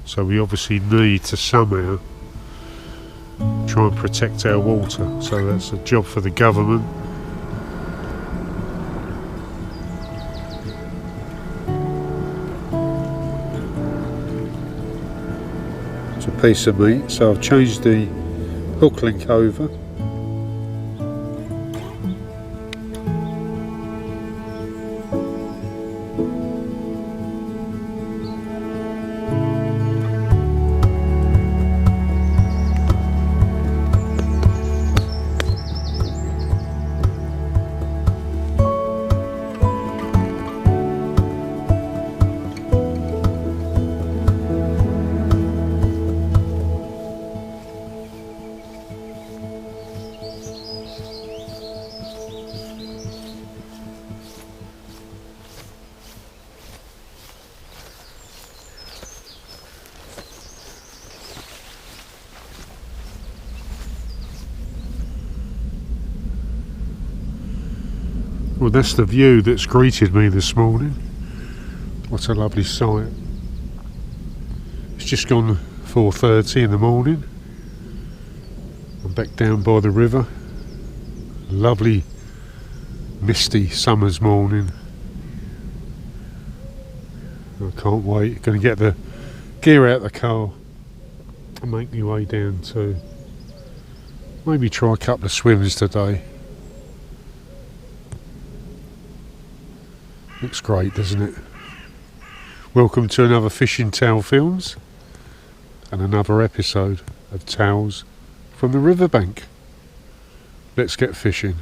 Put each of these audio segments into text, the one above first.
So we obviously need to somehow try and protect our water. So that's a job for the government. It's a piece of meat, so I've changed the hook link over. Well, that's the view that's greeted me this morning. What a lovely sight. It's just gone 4:30 in the morning. I'm back down by the river. Lovely misty summer's morning. I can't wait. Going to get the gear out of the car and make my way down to maybe try a couple of swims today. Looks great, doesn't it? Welcome to another Fishing Towel Films and another episode of Towels from the Riverbank. Let's get fishing.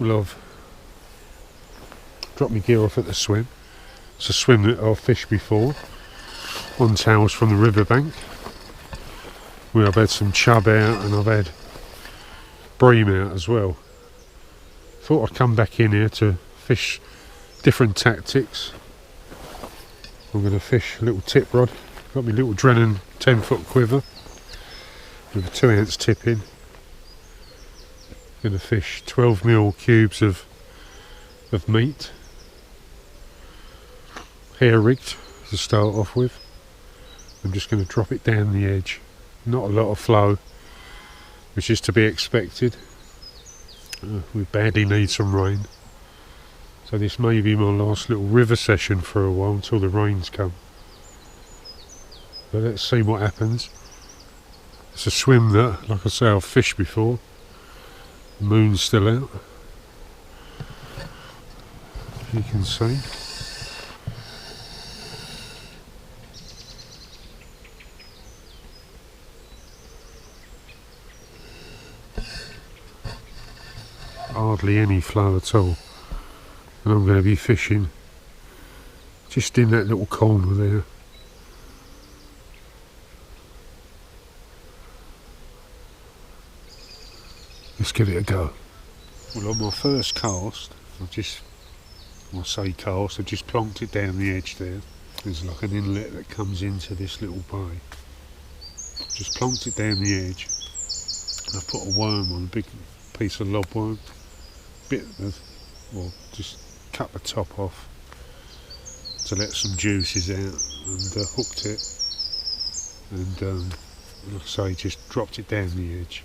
Well, I've dropped my gear off at the swim. It's a swim that I've fished before on Towels from the Riverbank, where I've had some chub out and I've had bream out as well. Thought I'd come back in here to fish different tactics. I'm going to fish a little tip rod. Got my little Drennan 10-foot quiver with a 2-ounce tip in. Going to fish 12mm cubes of meat, hair rigged to start off with. I'm just going to drop it down the edge. Not a lot of flow, which is to be expected. We badly need some rain, so this may be my last little river session for a while until the rains come. But let's see what happens. It's a swim that, like I say, I've fished before. The moon's still out, you can see. Hardly any flow at all, and I'm going to be fishing just in that little corner there. Let's give it a go. Well, on my first cast, I've just plonked it down the edge there. There's like an inlet that comes into this little bay. Just plonked it down the edge. I've put a worm on, a big piece of lobworm. Just cut the top off to let some juices out, and hooked it, and like I say, just dropped it down the edge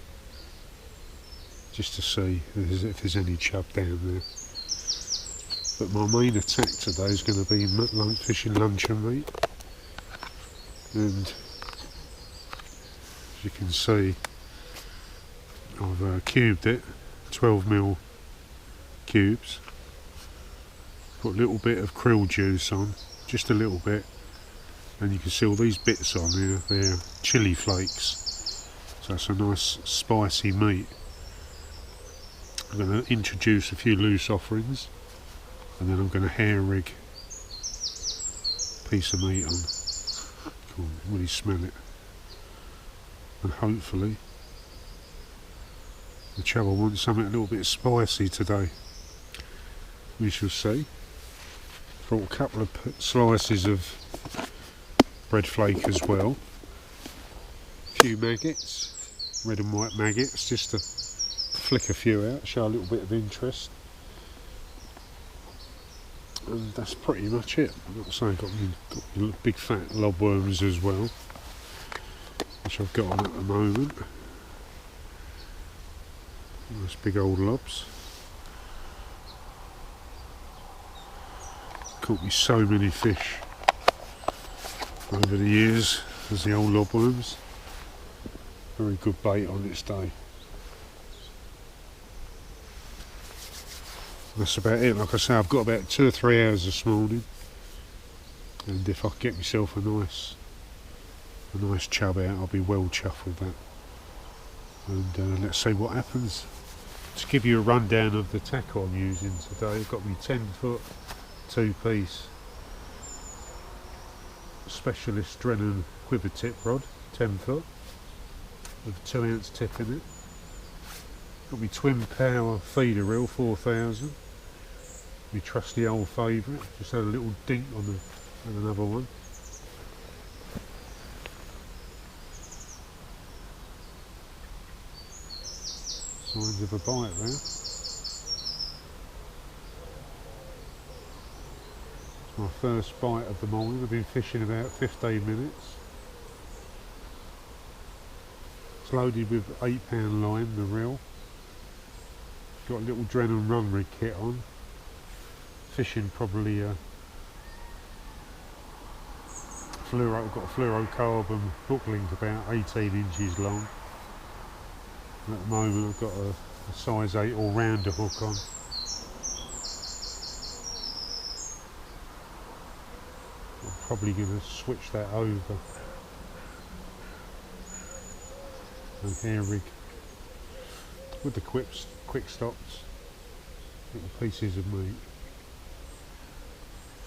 just to see if there's any chub down there. But my main attack today is going to be fishing luncheon meat, and as you can see, I've cubed it, 12mm cubes. Put a little bit of krill juice on, just a little bit, and you can see all these bits on here. They're chili flakes, so it's a nice spicy meat. I'm going to introduce a few loose offerings, and then I'm going to hair rig a piece of meat on. Can really smell it, and hopefully the chub will want something a little bit spicy today. We shall see. Brought a couple of slices of bread flake as well. A few maggots, red and white maggots, just to flick a few out, show a little bit of interest. and that's pretty much it. I've got to say, I've got my big fat lobworms as well, which I've got on at the moment. Nice big old lobs. Caught me so many fish over the years as the old lobworms. Very good bait on its day. That's about it. Like I say, I've got about 2 or 3 hours this morning, and if I can get myself a nice chub out, I'll be well chuffed with that. And let's see what happens. To give you a rundown of the tackle I'm using today, I've got my 10-foot 2-piece specialist Drennan quiver tip rod, 10-foot, with a 2-ounce tip in it. Got my twin power feeder reel 4000, my trusty old favourite. Just had a little dink on another one. Signs of a bite there. It's my first bite of the morning. I've been fishing about 15 minutes. It's loaded with 8-pound line, the reel. Got a little Drennan run rig kit on. Fishing probably got a fluorocarbon hook link about 18 inches long. And at the moment I've got a size 8 all-rounder hook on. I'm probably going to switch that over. And hair rig with the quick stops, little pieces of meat.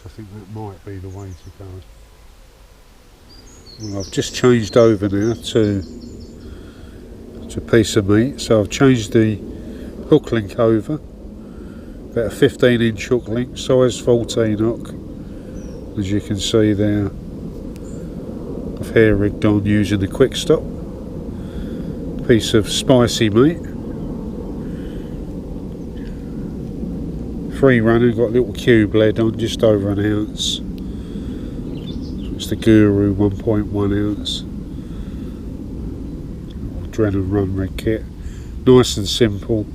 I think that might be the way to go. Well, I've just changed over now to a piece of meat, so I've changed the hook link over, about a 15-inch hook link, size 14 hook, as you can see there. I've hair rigged on using the quick stop, piece of spicy meat, free runner, got a little cube lead on, just over 1 ounce. It's the Guru 1.1 ounce. Drennan run rig kit. Nice and simple.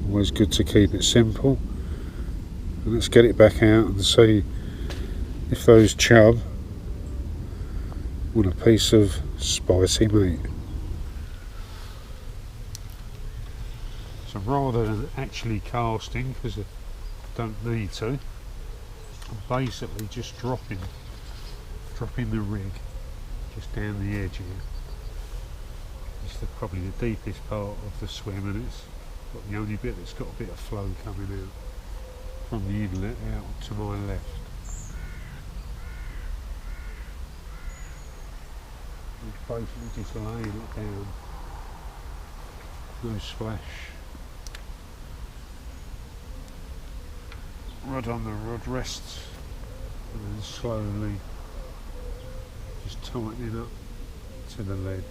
Always good to keep it simple. And let's get it back out and see if those chub want a piece of spicy meat. So rather than actually casting, because I don't need to, I'm basically just dropping the rig just down the edge here. It's probably the deepest part of the swim, and it's got the only bit that's got a bit of flow coming out from the inlet out to my left. It's basically just laying it down, no splash. Rod on the rod rests, and then slowly just tightening up to the lead.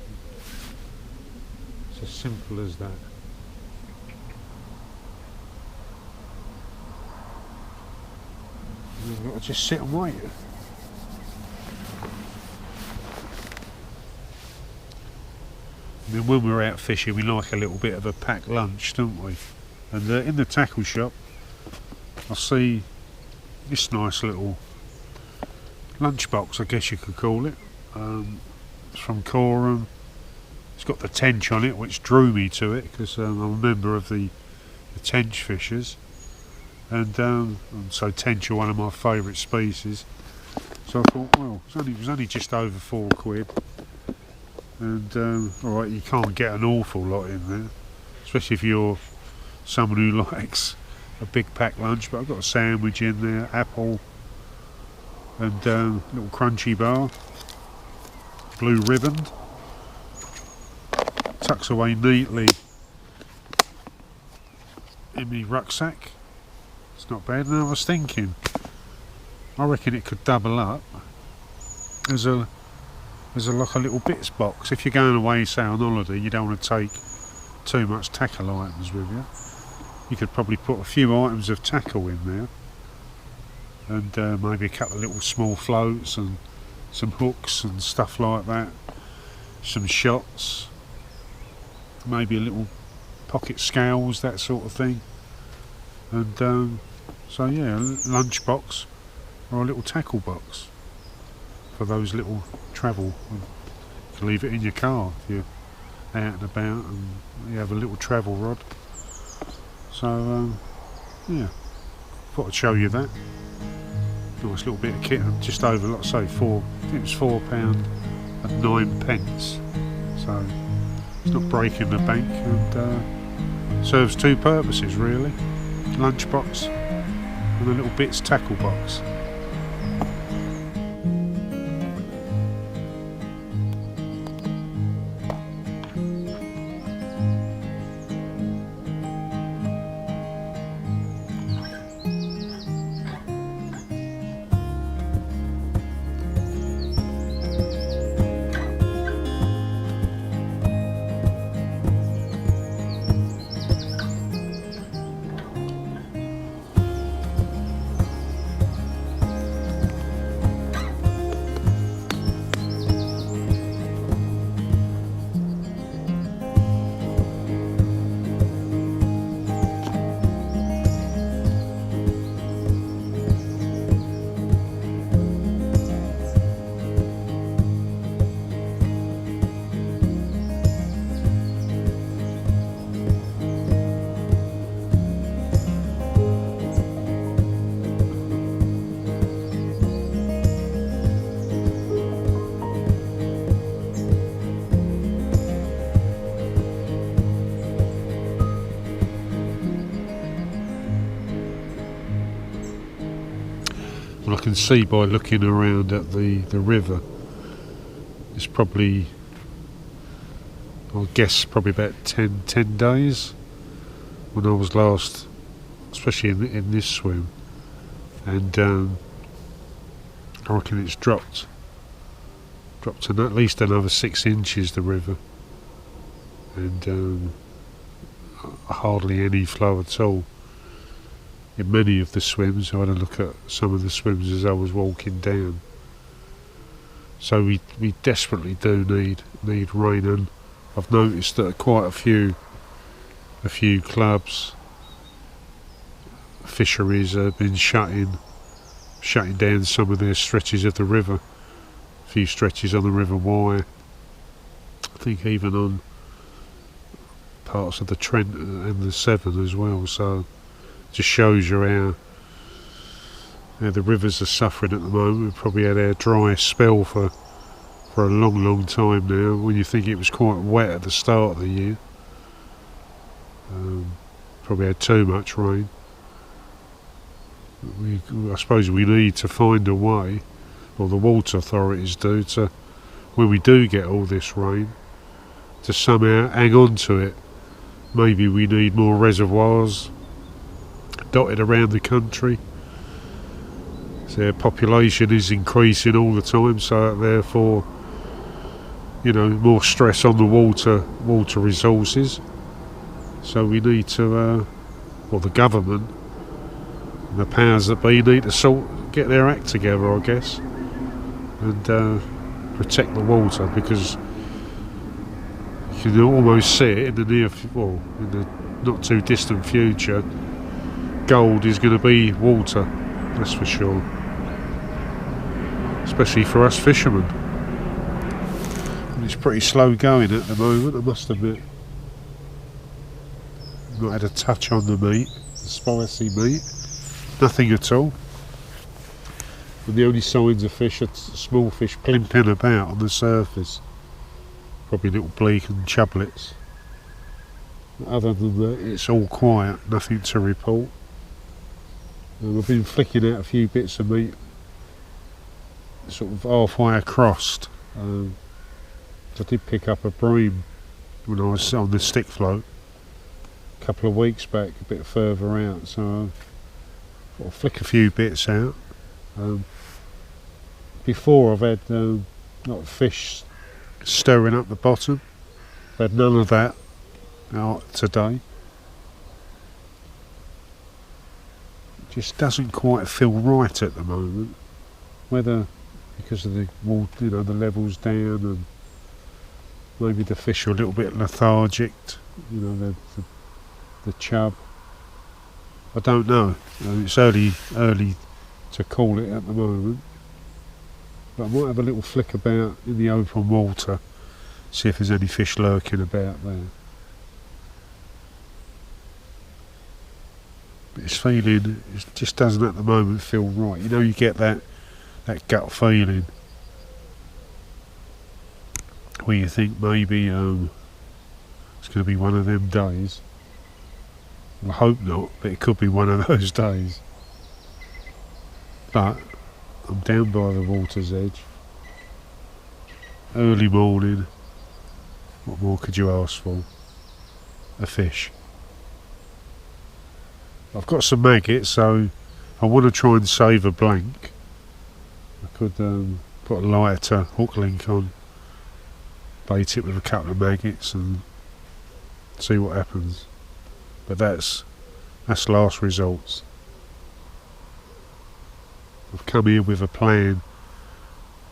It's as simple as that. And you've got to just sit and wait. I mean, when we're out fishing, we like a little bit of a packed lunch, don't we? And in the tackle shop, I see this nice little lunchbox, I guess you could call it. It's from Coram. It's got the tench on it, which drew me to it because I'm a member of the tench fishers, and so tench are one of my favourite species. So I thought, well, it was only just over £4, and alright, you can't get an awful lot in there, especially if you're someone who likes a big packed lunch. But I've got a sandwich in there, apple, and little crunchy bar, blue ribbon, tucks away neatly in my rucksack. It's not bad. And I was thinking, I reckon it could double up as a like a little bits box. If you're going away, say on holiday, you don't want to take too much tackle items with you. You could probably put a few items of tackle in there, and maybe a couple of little small floats and some hooks and stuff like that, some shots, maybe a little pocket scales, that sort of thing. And so yeah, a lunch box or a little tackle box for those little travel. You can leave it in your car if you're out and about and you have a little travel rod. So yeah, thought I'd show you that. Nice little bit of kit, just over, like I say, I think it was £4.09. So it's not breaking the bank, and serves two purposes really: lunchbox and a little bits tackle box. Well, I can see by looking around at the river, it's probably, I guess, probably about 10 days when I was last, especially in this swim, and I reckon it's dropped to at least another 6 inches, the river, and hardly any flow at all in many of the swims. I had a look at some of the swims as I was walking down. So we desperately do need rain, and I've noticed that quite a few clubs, fisheries have been shutting down some of their stretches of the river. A few stretches on the River Wye, I think even on parts of the Trent and the Severn as well. So just shows you how the rivers are suffering at the moment. We've probably had our driest spell for a long time now, when you think it was quite wet at the start of the year. Probably had too much rain. I suppose we need to find a way, or the water authorities do, to, when we do get all this rain, to somehow hang on to it. Maybe we need more reservoirs dotted around the country. So our population is increasing all the time, so therefore, you know, more stress on the water resources. So we need to, well, the government and the powers that be need to get their act together, I guess, and protect the water, because you can almost see it in the in the not too distant future. Gold is going to be water, that's for sure, especially for us fishermen. And it's pretty slow going at the moment, I must admit. Not had a touch on the meat, the spicy meat, nothing at all. And the only signs of fish are small fish plimping about on the surface, probably little bleak and chublets. Other than that, it's all quiet, nothing to report. And I've been flicking out a few bits of meat sort of halfway across. I did pick up a bream when I was on the stick float a couple of weeks back, a bit further out, so I'll flick a few bits out. Before I've had like fish stirring up the bottom. I've had none of that out today. just doesn't quite feel right at the moment. Whether because of the water, the levels down, and maybe the fish are a little bit lethargic, the chub. I don't know. It's early to call it at the moment. But I might have a little flick about in the open water, see if there's any fish lurking about there. But it's feeling, it just doesn't at the moment feel right. You get that gut feeling where you think maybe it's going to be one of them days. I hope not, but it could be one of those days. But I'm down by the water's edge, early morning. What more could you ask for? A fish. I've got some maggots, so I want to try and save a blank. I could put a lighter hook link on, bait it with a couple of maggots and see what happens. But that's last results. I've come here with a plan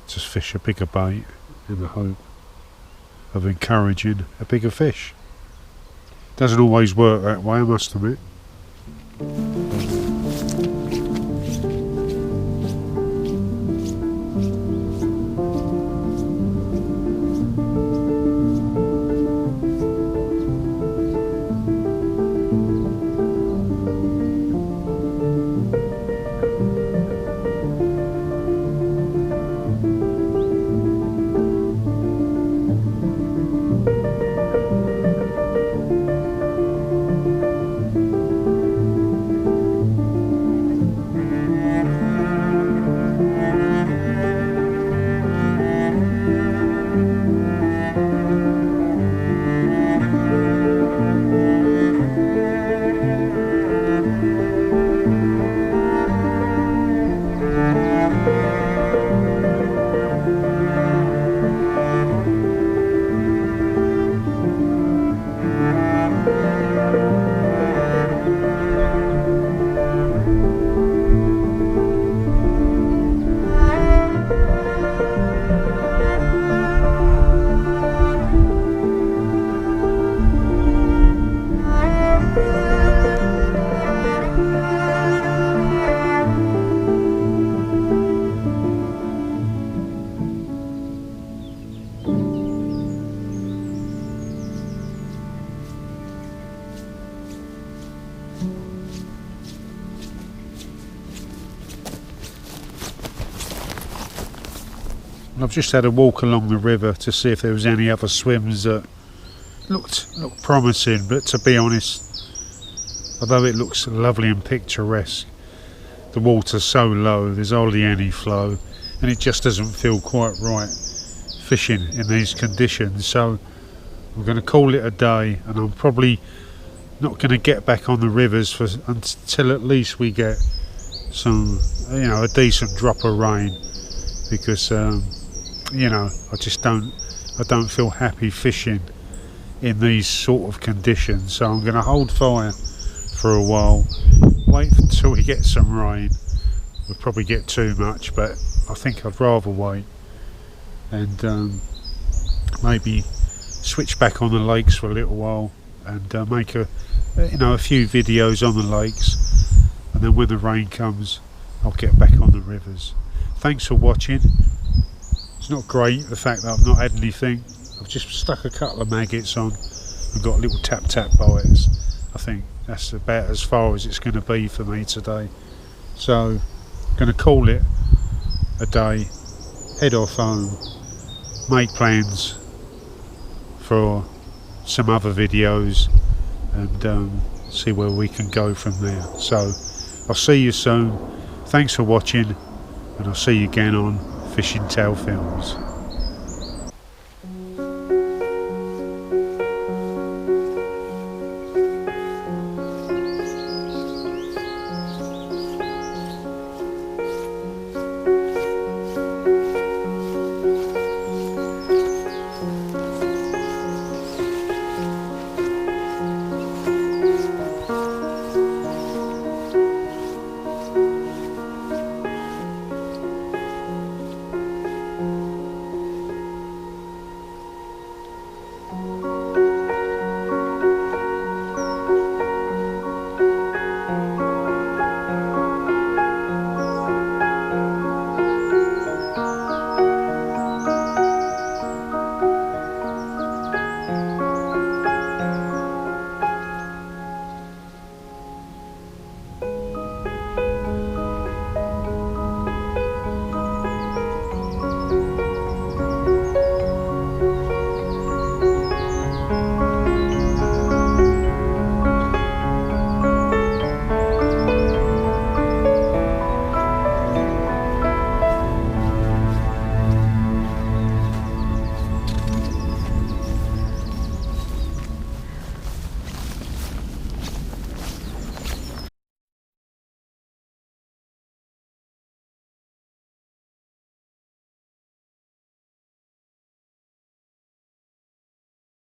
to fish a bigger bait in the hope of encouraging a bigger fish. Doesn't always work that way, I must admit. I've just had a walk along the river to see if there was any other swims that looked promising, but to be honest, although it looks lovely and picturesque, the water's so low, there's hardly any flow, and it just doesn't feel quite right fishing in these conditions. So I'm going to call it a day, and I'm probably not going to get back on the rivers until at least we get some, a decent drop of rain, because I don't feel happy fishing in these sort of conditions. So I'm going to hold fire for a while, wait until we get some rain. We'll probably get too much, but I think I'd rather wait and maybe switch back on the lakes for a little while and make a few videos on the lakes, and then when the rain comes I'll get back on the rivers. Thanks for watching. It's not great the fact that I've not had anything. I've just stuck a couple of maggots on and got little tap bites. I think that's about as far as it's going to be for me today. So I'm going to call it a day, head off home, make plans for some other videos and see where we can go from there. So I'll see you soon. Thanks for watching, and I'll see you again on Fishing Tail Films.